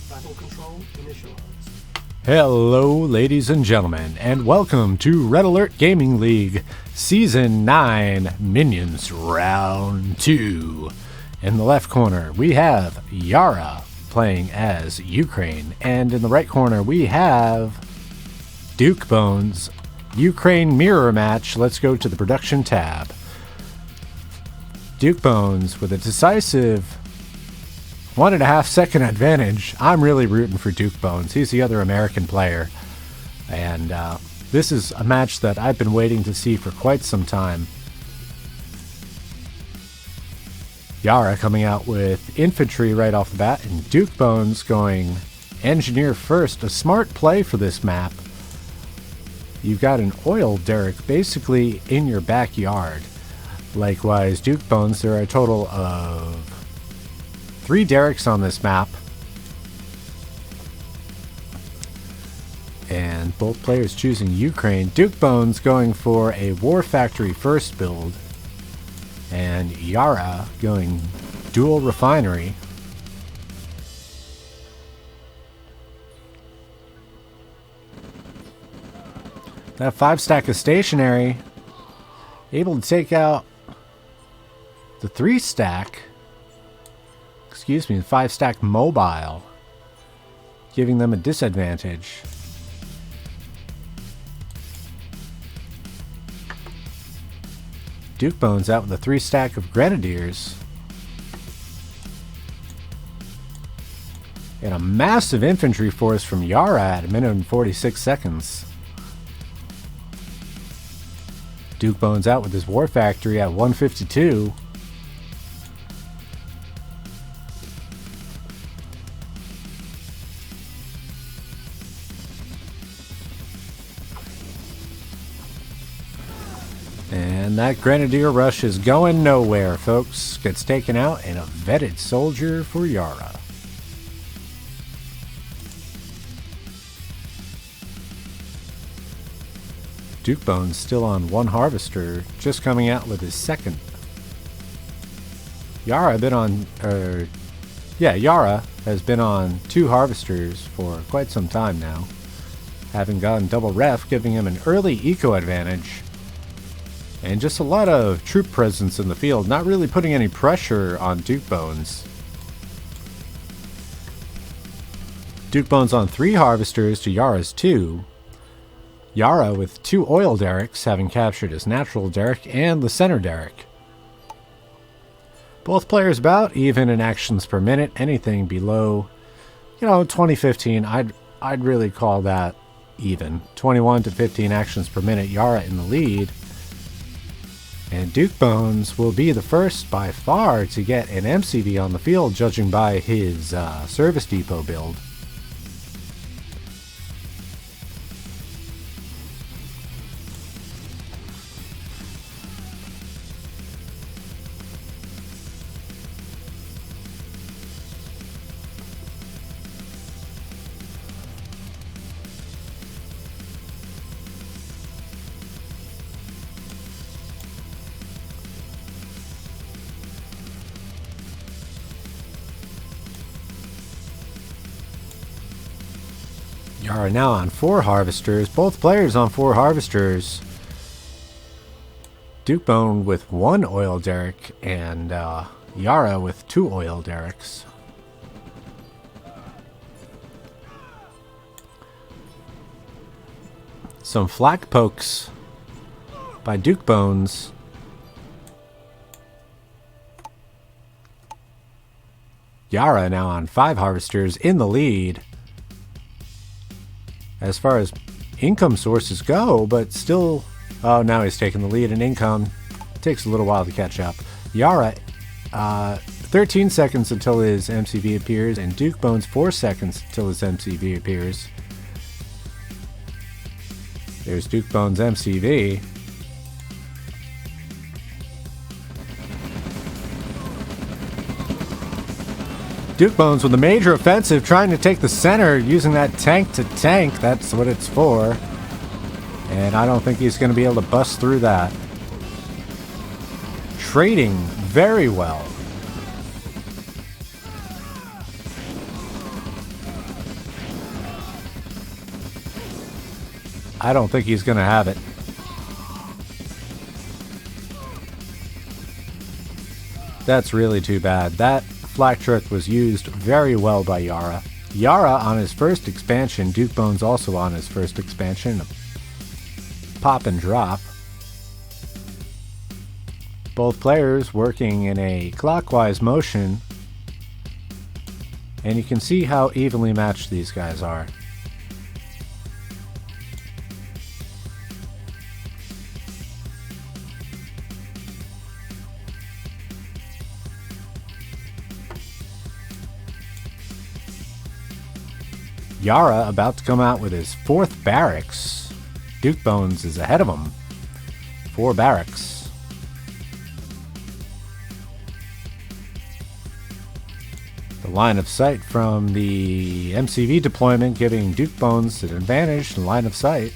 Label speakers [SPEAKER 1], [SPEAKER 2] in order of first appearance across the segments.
[SPEAKER 1] Battle control initialized.
[SPEAKER 2] Hello, ladies and gentlemen, and welcome to Red Alert Gaming League Season 9 Minions Round 2. In the left corner, we have Yara playing as Ukraine, and in the right corner, we have Duke Bones. Ukraine mirror match. Let's go to the production tab. Duke Bones with a decisive 1.5 second advantage. I'm really rooting for Duke Bones. He's the other American player. And this is a match that I've been waiting to see for quite some time. Yara coming out with infantry right off the bat, and Duke Bones going engineer first. A smart play for this map. You've got an oil derrick basically in your backyard. Likewise, Duke Bones, there are a total of 3 derricks on this map. And both players choosing Ukraine. Duke Bones going for a War Factory first build. And Yara going dual refinery. That 5-stack is stationary. Able to take out the 3-stack. Excuse me, the 5-stack mobile. Giving them a disadvantage. Duke Bones out with a 3-stack of Grenadiers. And a massive infantry force from Yara at 1 minute and 46 seconds. Duke Bones out with his War Factory at 152. And that Grenadier rush is going nowhere, folks. Gets taken out, and a vetted soldier for Yara. Duke Bones still on 1 harvester, just coming out with his 2nd. Yara has been on 2 harvesters for quite some time now, having gotten double ref, giving him an early eco advantage. And just a lot of troop presence in the field, not really putting any pressure on Duke Bones. Duke Bones on 3 harvesters to Yara's 2. Yara with 2 oil derricks, having captured his natural derrick and the center derrick. Both players about even in actions per minute. Anything below, 2015, I'd really call that even. 21 to 15 actions per minute. Yara in the lead. And Duke Bones will be the first by far to get an MCV on the field, judging by his service depot build. Yara now on 4 harvesters. Both players on 4 harvesters. Duke Bone with 1 oil derrick and Yara with 2 oil derricks. Some flak pokes by Duke Bones. Yara now on 5 harvesters in the lead. As far as income sources go, but still... Oh, now he's taking the lead in income. It takes a little while to catch up. Yara, 13 seconds until his MCV appears, and Duke Bones 4 seconds until his MCV appears. There's Duke Bones' MCV. Duke Bones with a major offensive, trying to take the center, using that tank to tank. That's what it's for. And I don't think he's going to be able to bust through that. Trading very well. I don't think he's going to have it. That's really too bad. That flak trick was used very well by Yara. Yara on his first expansion, Duke Bones also on his first expansion. Pop and drop. Both players working in a clockwise motion. And you can see how evenly matched these guys are. Yara about to come out with his 4th barracks. Duke Bones is ahead of him. 4 barracks. The line of sight from the MCV deployment giving Duke Bones an advantage in line of sight.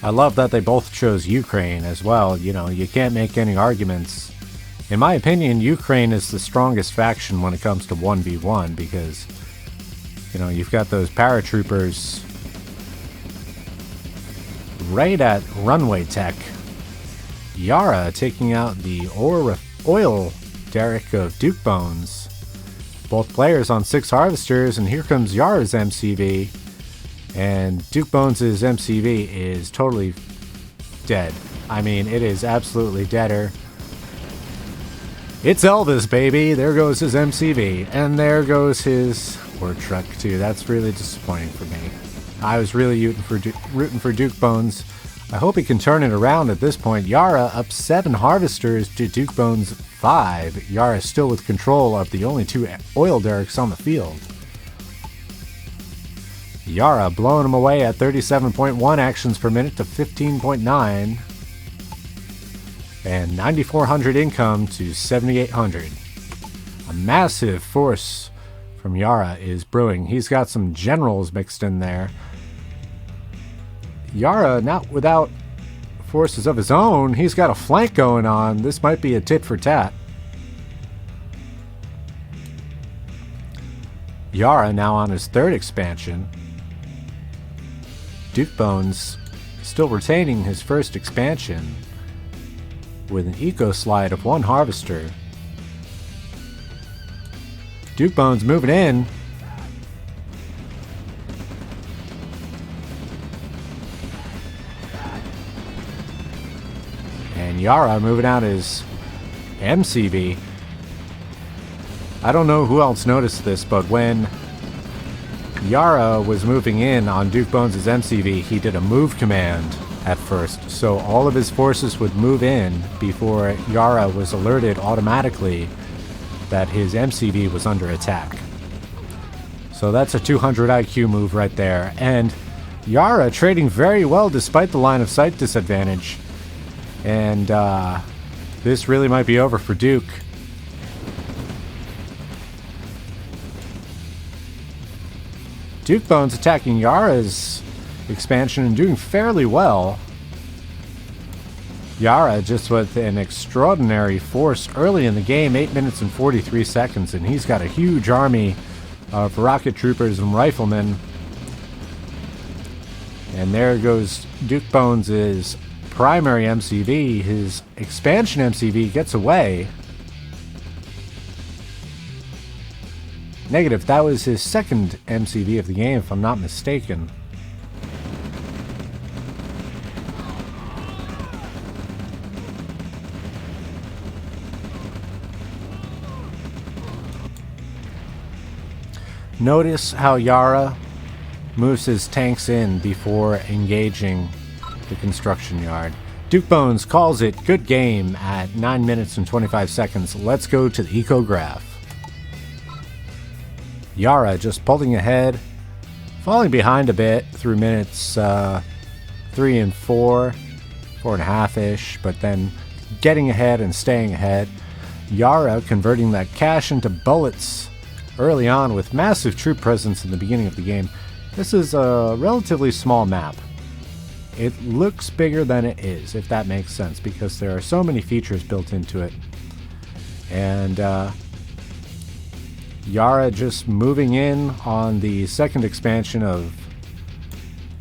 [SPEAKER 2] I love that they both chose Ukraine as well. You know, you can't make any arguments. In my opinion, Ukraine is the strongest faction when it comes to 1v1 because, you know, you've got those paratroopers right at runway tech. Yara taking out the oil derrick of Duke Bones. Both players on 6 harvesters, and here comes Yara's MCV. And Duke Bones' MCV is totally dead. I mean, it is absolutely deader. It's Elvis, baby. There goes his MCV. And there goes his work truck, too. That's really disappointing for me. I was really rooting for Duke Bones. I hope he can turn it around at this point. Yara up 7 harvesters to Duke Bones 5. Yara still with control of the only 2 oil derricks on the field. Yara blowing him away at 37.1 actions per minute to 15.9. And 9,400 income to 7,800. A massive force from Yara is brewing. He's got some generals mixed in there. Yara, not without forces of his own. He's got a flank going on. This might be a tit for tat. Yara now on his 3rd expansion. Duke Bones still retaining his 1st expansion with an eco slide of 1 harvester. Duke Bones moving in. And Yara moving out his MCV. I don't know who else noticed this, but when Yara was moving in on Duke Bones' MCV, he did a move command at first, so all of his forces would move in before Yara was alerted automatically that his MCV was under attack. So that's a 200 IQ move right there, and Yara trading very well despite the line of sight disadvantage, and this really might be over for Duke. Duke Bones attacking Yara's expansion and doing fairly well. Yara just with an extraordinary force early in the game, 8 minutes and 43 seconds, and he's got a huge army of rocket troopers and riflemen. And there goes Duke Bones' primary MCV. His expansion MCV gets away. Negative, that was his 2nd MCV of the game, if I'm not mistaken. Notice how Yara moves his tanks in before engaging the construction yard. Duke Bones calls it good game at 9 minutes and 25 seconds. Let's go to the eco graph. Yara just pulling ahead, falling behind a bit through minutes 3 and 4, 4.5-ish, but then getting ahead and staying ahead. Yara converting that cash into bullets early on with massive troop presence in the beginning of the game. This is a relatively small map. It looks bigger than it is, if that makes sense, because there are so many features built into it. And Yara just moving in on the second expansion of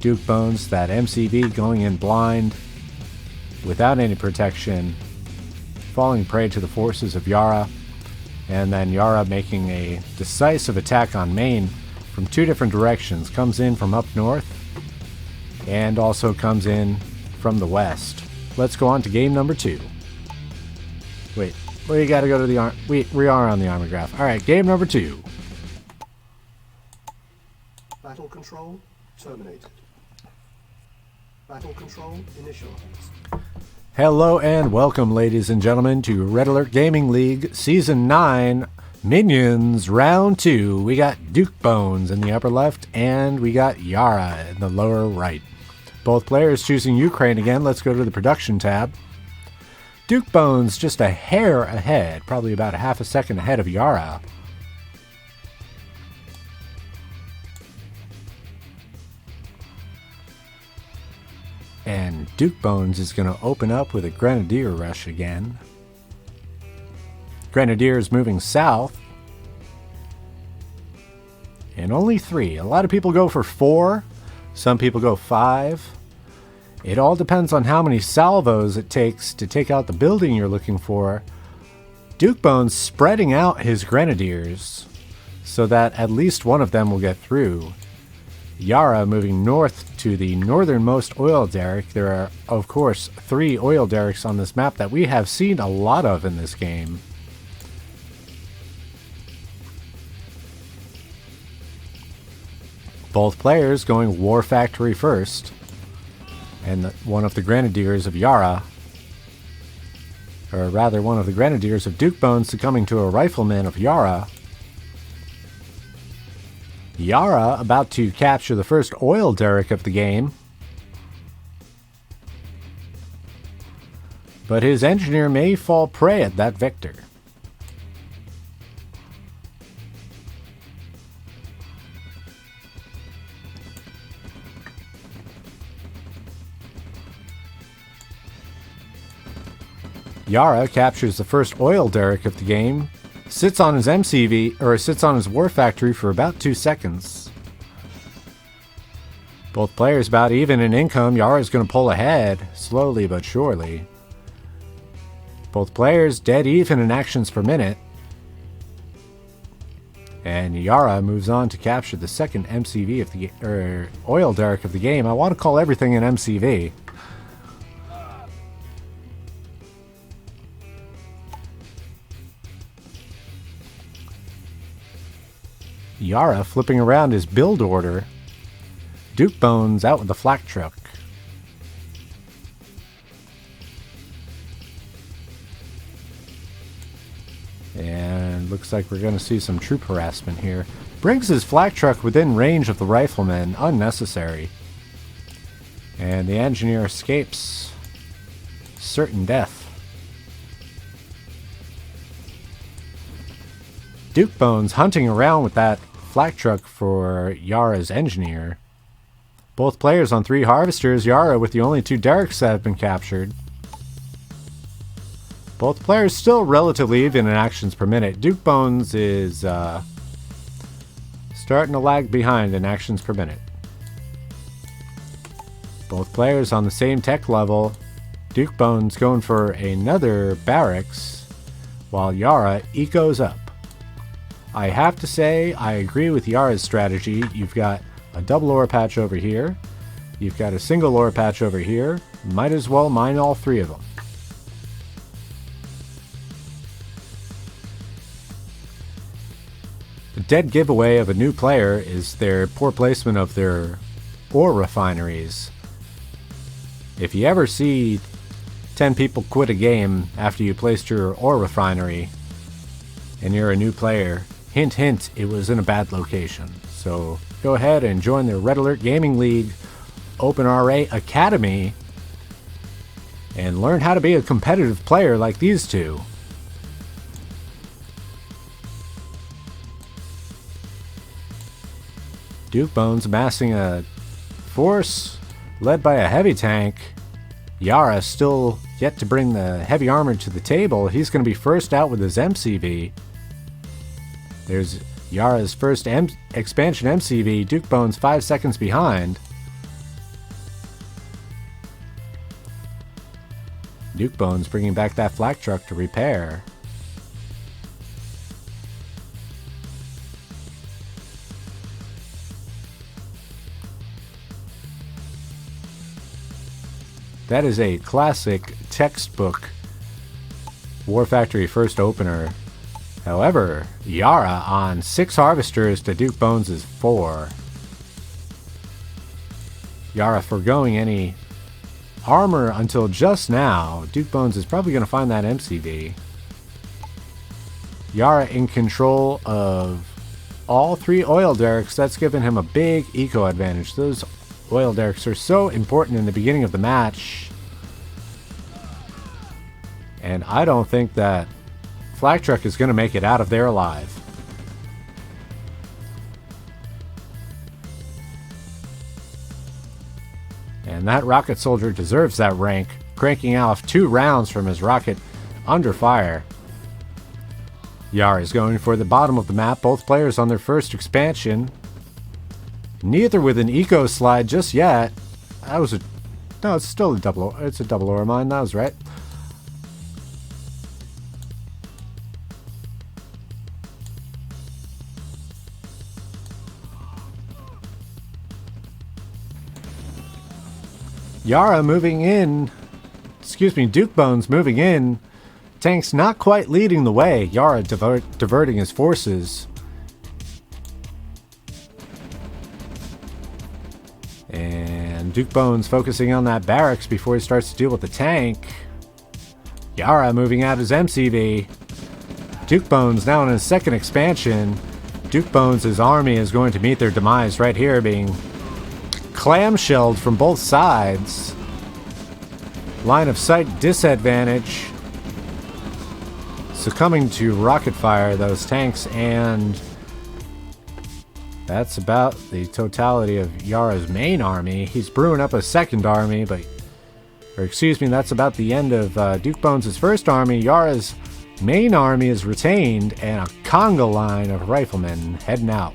[SPEAKER 2] Duke Bones, that MCV going in blind without any protection, falling prey to the forces of Yara, and then Yara making a decisive attack on main from two different directions. Comes in from up north and also comes in from the west. Let's go on to game number 2. Wait, we gotta go to the we are on the armor graph. Alright, game number 2.
[SPEAKER 1] Battle control terminated. Battle control initialized.
[SPEAKER 2] Hello and welcome, ladies and gentlemen, to Red Alert Gaming League Season 9 Minions Round 2. We got Duke Bones in the upper left and we got Yara in the lower right. Both players choosing Ukraine again. Let's go to the production tab. Duke Bones just a hair ahead, probably about a half a second ahead of Yara. And Duke Bones is going to open up with a Grenadier rush again. Grenadiers moving south. And only 3. A lot of people go for 4. Some people go 5. It all depends on how many salvos it takes to take out the building you're looking for. Duke Bones spreading out his Grenadiers so that at least one of them will get through. Yara moving north to the northernmost oil derrick. There are, of course, 3 oil derricks on this map that we have seen a lot of in this game. Both players going War Factory first. And one of the Grenadiers of Yara, or rather one of the Grenadiers of Duke Bones succumbing to a Rifleman of Yara. Yara about to capture the first oil derrick of the game. But his engineer may fall prey at that victor. Yara captures the first oil derrick of the game, sits on his MCV, or sits on his War Factory for about 2 seconds. Both players about even in income. Yara's going to pull ahead, slowly but surely. Both players dead even in actions per minute. And Yara moves on to capture the second MCV of the oil derrick of the game. I want to call everything an MCV. Yara flipping around his build order. Duke Bones out with the flak truck. And looks like we're going to see some troop harassment here. Brings his flak truck within range of the rifleman. Unnecessary. And the engineer escapes certain death. Duke Bones hunting around with that flak truck for Yara's engineer. Both players on 3 harvesters. Yara with the only 2 derricks that have been captured. Both players still relatively even in actions per minute. Duke Bones is starting to lag behind in actions per minute. Both players on the same tech level. Duke Bones going for another barracks while Yara ecos up. I have to say, I agree with Yara's strategy. You've got a double ore patch over here. You've got a single ore patch over here. Might as well mine all 3 of them. The dead giveaway of a new player is their poor placement of their ore refineries. If you ever see 10 people quit a game after you placed your ore refinery and you're a new player, hint, hint, it was in a bad location. So go ahead and join the Red Alert Gaming League Open RA Academy and learn how to be a competitive player like these two. Duke Bones amassing a force led by a heavy tank. Yara still yet to bring the heavy armor to the table. He's going to be first out with his MCV. There's Yara's first expansion MCV, Duke Bones 5 seconds behind. Duke Bones bringing back that flak truck to repair. That is a classic textbook War Factory first opener. However, Yara on 6 harvesters to Duke Bones' 4. Yara foregoing any armor until just now. Duke Bones is probably going to find that MCV. Yara in control of all 3 oil derricks. That's given him a big eco advantage. Those oil derricks are so important in the beginning of the match. And I don't think that Flak Truck is going to make it out of there alive. And that rocket soldier deserves that rank, cranking off 2 rounds from his rocket under fire. Yara is going for the bottom of the map, both players on their first expansion. Neither with an eco slide just yet. That was a... No, it's still a double... It's a double ore mine, that was right. Yara moving in. Excuse me, Duke Bones moving in. Tanks not quite leading the way. Yara diverting his forces. And Duke Bones focusing on that barracks before he starts to deal with the tank. Yara moving out his MCV. Duke Bones now in his second expansion. Duke Bones' army is going to meet their demise right here, being clamshelled from both sides. Line of sight disadvantage. Succumbing to rocket fire, those tanks, and that's about the totality of Yara's main army. He's brewing up a second army, but... Or excuse me, that's about the end of Duke Bones' first army. Yara's main army is retained, and a conga line of riflemen heading out.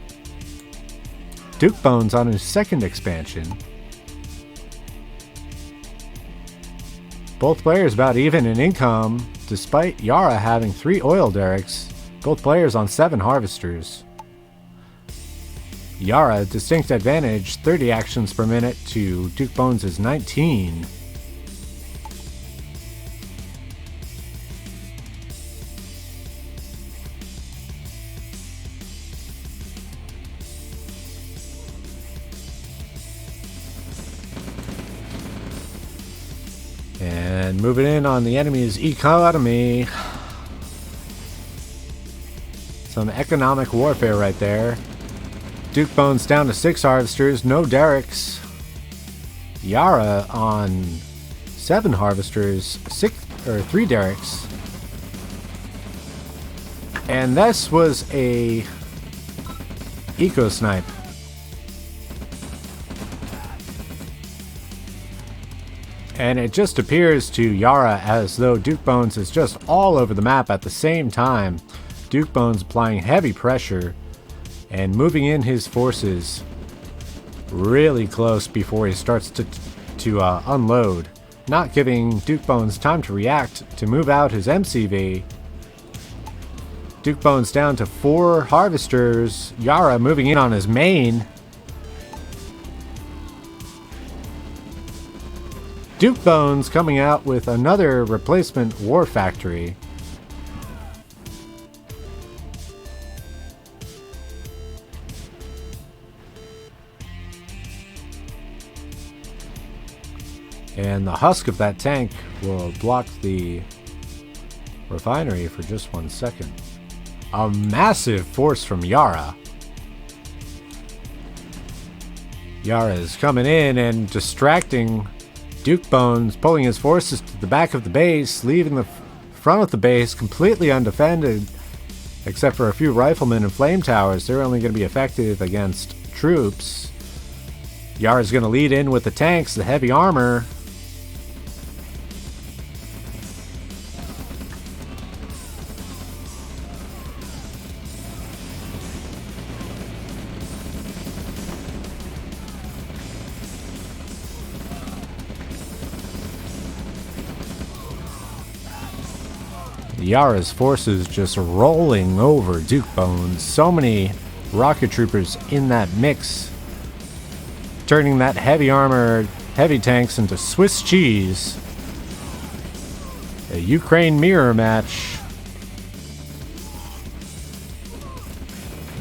[SPEAKER 2] Duke Bones on his second expansion. Both players about even in income, despite Yara having 3 oil derricks. Both players on 7 harvesters. Yara, distinct advantage, 30 actions per minute to Duke Bones' 19. And moving in on the enemy's economy. Some economic warfare right there. Duke Bones down to 6 harvesters, no derricks. Yara on 7 harvesters, 3 derricks. And this was a eco snipe. And it just appears to Yara as though Duke Bones is just all over the map at the same time. Duke Bones applying heavy pressure and moving in his forces really close before he starts to unload. Not giving Duke Bones time to react to move out his MCV. Duke Bones down to 4 harvesters. Yara moving in on his main. Duke Bones coming out with another replacement War Factory. And the husk of that tank will block the refinery for just 1 second. A massive force from Yara. Yara is coming in and distracting Duke Bones, pulling his forces to the back of the base, leaving the front of the base completely undefended, except for a few riflemen and flame towers. They're only going to be effective against troops. Yara's going to lead in with the tanks, the heavy armor. Yara's forces just rolling over Duke Bones. So many rocket troopers in that mix, turning that heavy armor, heavy tanks into Swiss cheese. A Ukraine mirror match.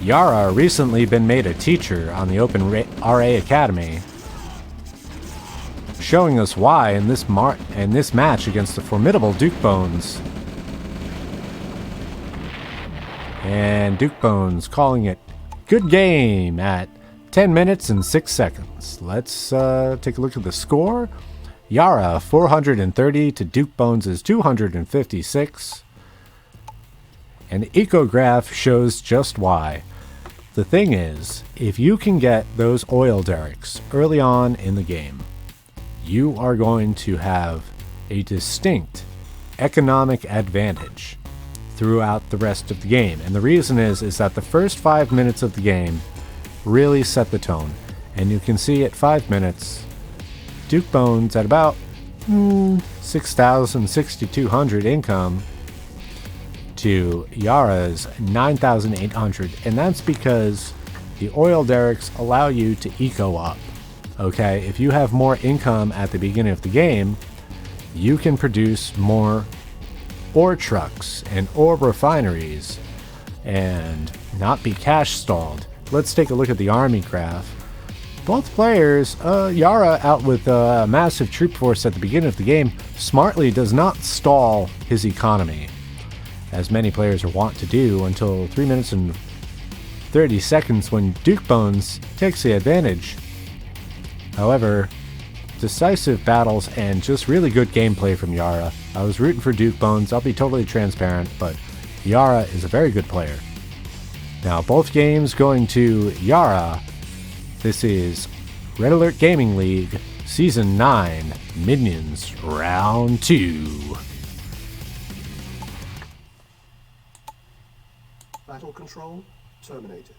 [SPEAKER 2] Yara recently been made a teacher on the Open RA Academy, showing us why in this match against the formidable Duke Bones. And Duke Bones calling it good game at 10 minutes and 6 seconds. Let's take a look at the score. Yara 430 to Duke Bones' 256. And the ecograph shows just why. The thing is, if you can get those oil derricks early on in the game, you are going to have a distinct economic advantage throughout the rest of the game. And the reason is that the first 5 minutes of the game really set the tone. And you can see at 5 minutes, Duke Bones at about 6,000, 6,200 income to Yara's 9,800, and that's because the oil derricks allow you to eco up. Okay, if you have more income at the beginning of the game, you can produce more ore trucks and ore refineries and not be cash stalled. Let's take a look at the army graph. Both players, Yara out with a massive troop force at the beginning of the game, smartly does not stall his economy, as many players are wont to do, until 3 minutes and 30 seconds when Duke Bones takes the advantage. However, decisive battles and just really good gameplay from Yara. I was rooting for Duke Bones, I'll be totally transparent, but Yara is a very good player. Now, both games going to Yara. This is Red Alert Gaming League, Season 9, Minions, Round 2.
[SPEAKER 1] Battle control terminated.